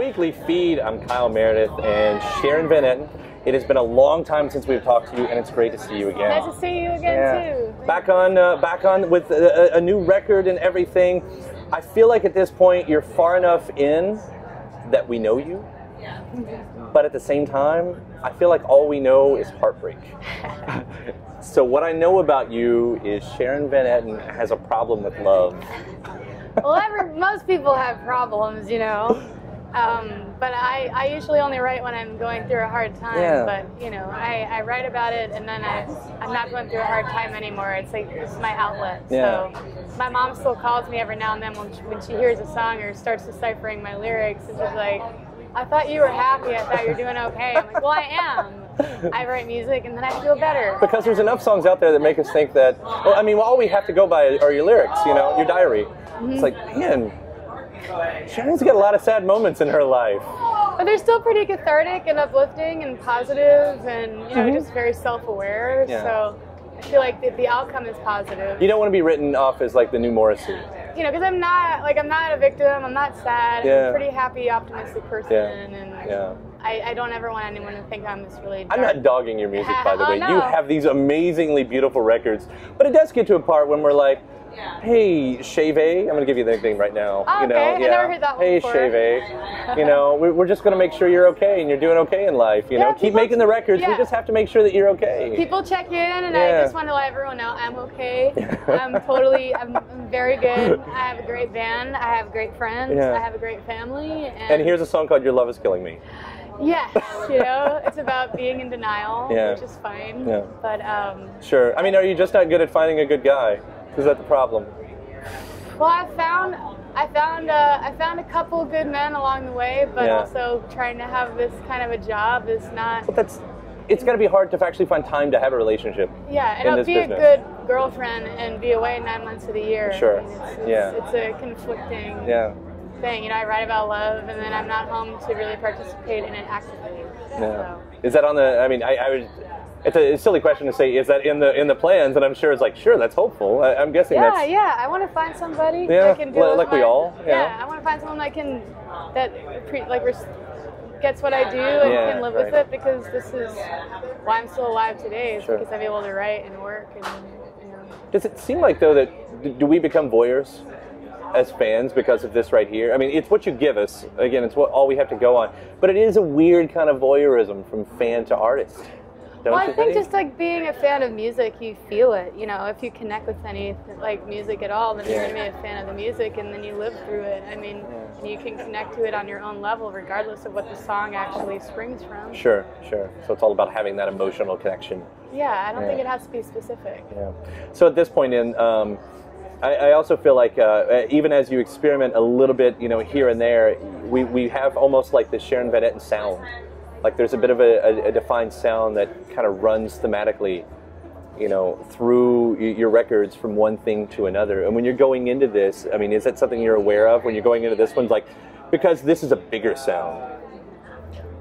weekly feed. I'm Kyle Meredith and Sharon Van Etten. It has been a long time since we've talked to you, and it's great to see you again. Nice to see you again too. Back on with a new record and everything. I feel like at this point you're far enough in that we know you, but at the same time, I feel like all we know is heartbreak. So what I know about you is Sharon Van Etten has a problem with love. Well, most people have problems, you know. But I usually only write when I'm going through a hard time. Yeah. But, you know, I write about it, and then I'm not going through a hard time anymore. It's like, it's my outlet. Yeah. So my mom still calls me every now and then when she hears a song or starts deciphering my lyrics. And she's like, I thought you were happy. I thought you were doing okay. I'm like, well, I am. I write music, and then I feel better. Because there's enough songs out there that make us think that, well, I mean, all we have to go by are your lyrics, you know, your diary. It's like, man, Sharon's got a lot of sad moments in her life. But they're still pretty cathartic and uplifting and positive and, you know, just very self-aware. Yeah. So I feel like the outcome is positive. You don't want to be written off as like the new Morrissey. You know, because I'm not a victim. I'm not sad. Yeah. I'm a pretty happy, optimistic person. Yeah. And Yeah. I don't ever want anyone to think I'm this really dark. I'm not dogging your music, by the way. No. You have these amazingly beautiful records. But it does get to a part when we're like, hey, Shave, I'm going to give you the nickname right now. Oh, you know, okay. I never heard that one hey, before. Shave, you know, we're just going to make sure you're okay and you're doing okay in life. You know, Yeah, keep making the records. We just have to make sure that you're okay. People check in, and I just want to let everyone know I'm okay. I'm very good. I have a great band. I have great friends. I have a great family. And here's a song called Your Love Is Killing Me. Yes, you know, it's about being in denial, which is fine. Yeah. But Sure. I mean, are you just not good at finding a good guy? Is that the problem? well, I found a couple good men along the way, but also trying to have this kind of a job is not. But it's got to be hard to actually find time to have a relationship. Yeah, and I'll be a good girlfriend and be away 9 months of the year. Sure. I mean, it's a conflicting thing. You know, I write about love, and then I'm not home to really participate in it actively. Yeah. So. Is that on the? I mean, I would. It's a silly question to say. Is that in the plans? And I'm sure it's like, sure, that's hopeful. I'm guessing that's. Yeah. I want to find somebody that can do like we all. Yeah. I want to find someone that gets what I do and can live with it, because this is why I'm still alive today. Is because I'm able to write and work and. You know. Does it seem like though that do we become voyeurs as fans because of this right here? I mean, it's what you give us. Again, it's all we have to go on. But it is a weird kind of voyeurism from fan to artist. Well, I think just like being a fan of music, you feel it. You know, if you connect with any like music at all, then you're going to be a fan of the music, and then you live through it. I mean, and you can connect to it on your own level, regardless of what the song actually springs from. Sure. So it's all about having that emotional connection. Yeah, I don't think it has to be specific. Yeah. So at this point in, I also feel like even as you experiment a little bit, you know, here and there, we have almost like the Sharon Van Etten sound. Like there's a bit of a defined sound that kind of runs thematically, you know, through your records from one thing to another. And when you're going into this, I mean, is that something you're aware of when you're going into this one? Like, because this is a bigger sound.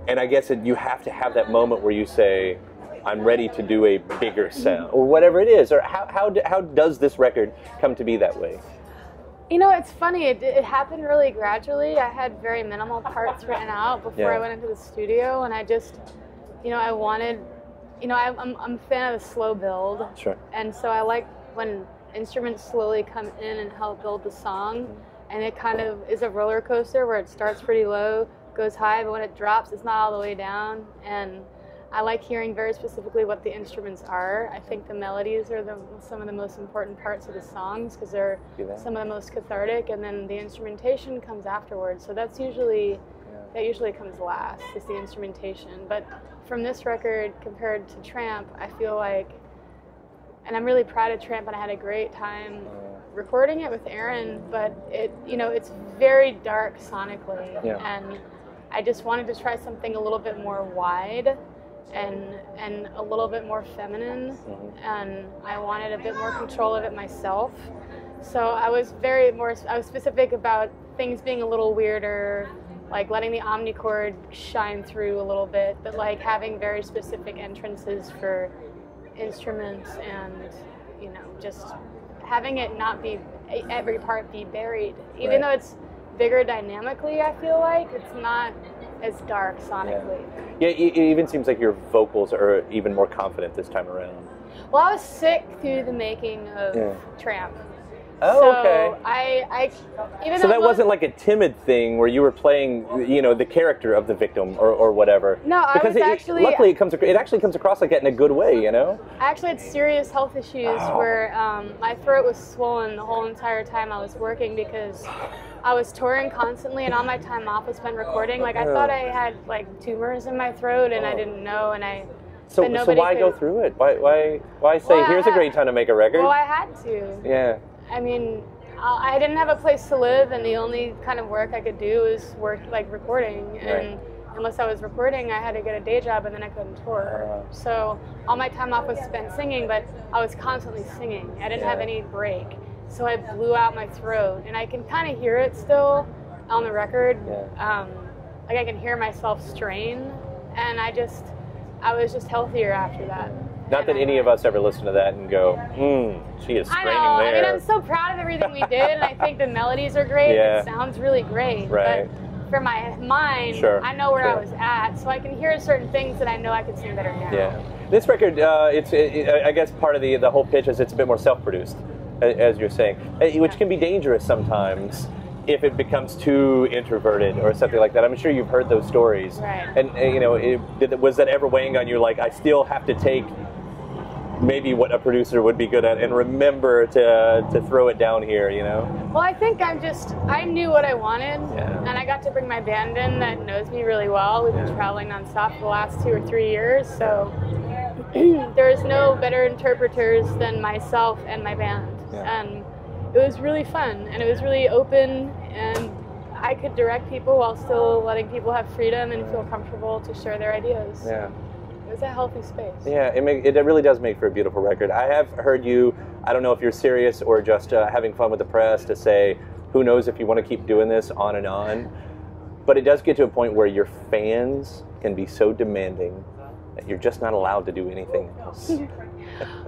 And I guess you have to have that moment where you say, I'm ready to do a bigger sound, or whatever it is. Or how does this record come to be that way? You know, it's funny. It happened really gradually. I had very minimal parts written out before I went into the studio, and I just, you know, I'm a fan of the slow build. Sure. And so I like when instruments slowly come in and help build the song, and it kind of is a roller coaster where it starts pretty low, goes high, but when it drops, it's not all the way down. And I like hearing very specifically what the instruments are. I think the melodies are some of the most important parts of the songs, because they're some of the most cathartic, and then the instrumentation comes afterwards. So that usually comes last, is the instrumentation. But from this record compared to Tramp, I feel like, and I'm really proud of Tramp, and I had a great time recording it with Aaron, but it's very dark sonically, and I just wanted to try something a little bit more wide and a little bit more feminine, and I wanted a bit more control of it myself. So I was specific about things being a little weirder, like letting the omnichord shine through a little bit, but like having very specific entrances for instruments, and just having it not be every part be buried, even though bigger dynamically, I feel like. It's not as dark sonically. Yeah, it even seems like your vocals are even more confident this time around. Well, I was sick through the making of Tramp. Oh, so okay. I even so though that wasn't like a timid thing where you were playing, you know, the character of the victim or whatever. No, I was actually. Luckily, it actually comes across like that in a good way, you know. I actually had serious health issues where my throat was swollen the whole entire time I was working because I was touring constantly, and all my time off was spent recording. Like I thought I had like tumors in my throat, and I didn't know, and I. So why go through it? Why say here's a great time to make a record? Well, I had to. Yeah. I mean, I didn't have a place to live, and the only kind of work I could do was work like recording. And unless I was recording, I had to get a day job, and then I couldn't tour. So all my time off was spent singing, but I was constantly singing. I didn't have any break, so I blew out my throat, and I can kind of hear it still on the record. Like I can hear myself strain, and I was just healthier after that. Not that any of us ever listen to that and go, she is straining there. I mean, I'm so proud of everything we did, and I think the melodies are great. It sounds really great. Right. But for my mind, I know where I was at, so I can hear certain things that I know I can sing better now. Yeah. This record, I guess part of the whole pitch is it's a bit more self-produced, as you're saying, which can be dangerous sometimes if it becomes too introverted or something like that. I'm sure you've heard those stories. Right. And you know, was that ever weighing on you? Like, I still have to take maybe what a producer would be good at and remember to throw it down here, you know? Well, I think I knew what I wanted, and I got to bring my band in that knows me really well. We've been traveling nonstop for the last 2 or 3 years, so there's no better interpreters than myself and my band. And it was really fun, and it was really open, and I could direct people while still letting people have freedom and feel comfortable to share their ideas. Yeah. It was a healthy space. Yeah, it really does make for a beautiful record. I have heard you, I don't know if you're serious or just having fun with the press, to say, who knows if you want to keep doing this on and on, but it does get to a point where your fans can be so demanding that you're just not allowed to do anything else.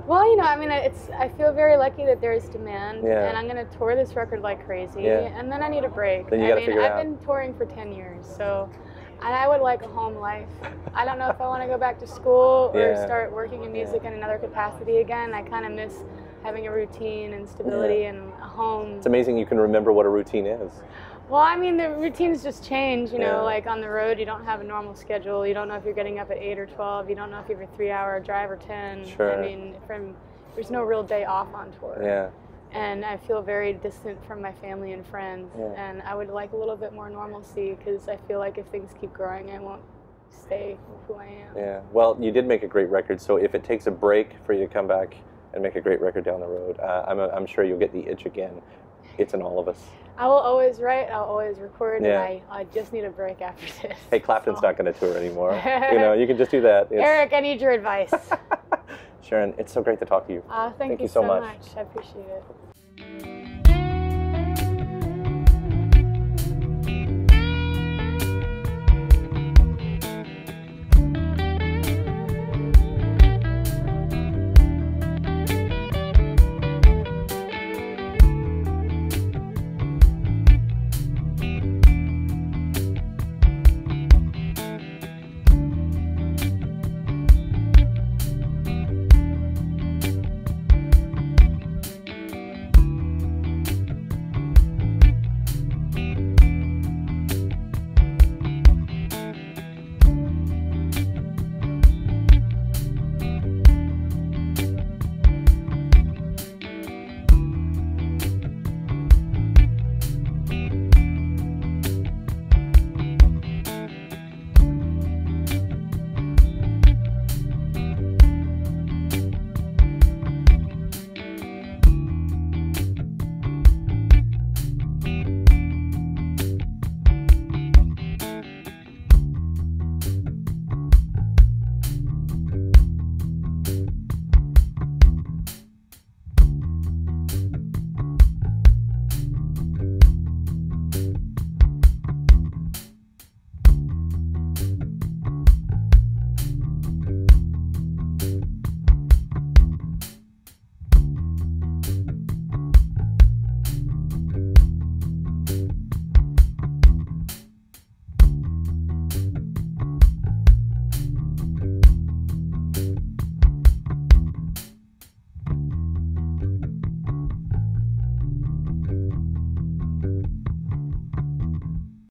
Well, you know, I mean, I feel very lucky that there's demand, and I'm going to tour this record like crazy, and then I need a break. Then you got to figure it out. I've been touring for 10 years, so I would like a home life. I don't know if I want to go back to school or start working in music in another capacity again. I kind of miss having a routine and stability and a home. It's amazing you can remember what a routine is. Well, I mean, the routines just change, you know, like on the road, you don't have a normal schedule. You don't know if you're getting up at 8 or 12. You don't know if you have a 3-hour drive or 10. Sure. I mean, there's no real day off on tour. Yeah. And I feel very distant from my family and friends. And I would like a little bit more normalcy, because I feel like if things keep growing, I won't stay who I am. Yeah. Well, you did make a great record, so if it takes a break for you to come back and make a great record down the road, I'm sure you'll get the itch again. It's in all of us. I will always write, I'll always record, and I just need a break after this. Hey, Clapton's not going to tour anymore. You know, you can just do that. Eric, I need your advice. Sharon, it's so great to talk to you. Thank you so much. I appreciate it.